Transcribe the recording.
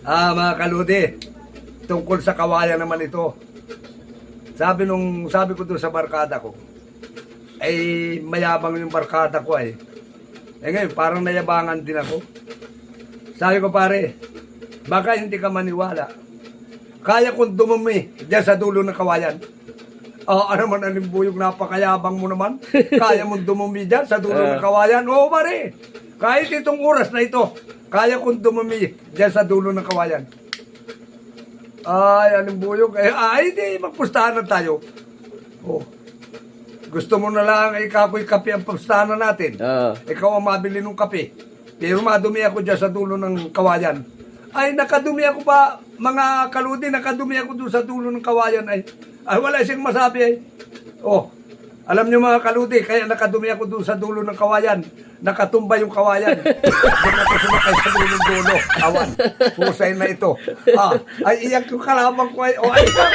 Mga kaludi, tungkol sa kawayan naman ito. Sabi ko doon sa barkada ko, ay mayabang yung barkada ko ay. Ngayon, parang nayabangan din ako. Sabi ko, pare, baka hindi ka maniwala. Kaya kong dumumi dyan sa dulo ng kawayan. Ano man ang limbuyog, napakayabang mo naman. Kaya mong dumumi dyan sa dulo ng kawayan. Oo, pare. Kahit itong oras na ito, kaya kong dumumi dyan sa dulo ng kawayan. Ay, alimbuyog. Di, magpustahan na tayo. Oh. Gusto mo na lang ikapoy kape ang pustahan na natin. Ikaw ang mabili ng kape. Pero madumi ako dyan sa dulo ng kawayan. Ay, nakadumi ako pa, mga kaludi, nakadumi ako doon sa dulo ng kawayan. Ay, wala siyang masabi ay. Oh, alam niyo mga kaludi, kaya nakadumi ako doon sa dulo ng kawayan. Nakatumba yung kawayan. Doon ako sumakay sa dulo ng dulo. Awan, pusay na ito. Ay, iyak yung kalabang ko ay. Ay, ikaw,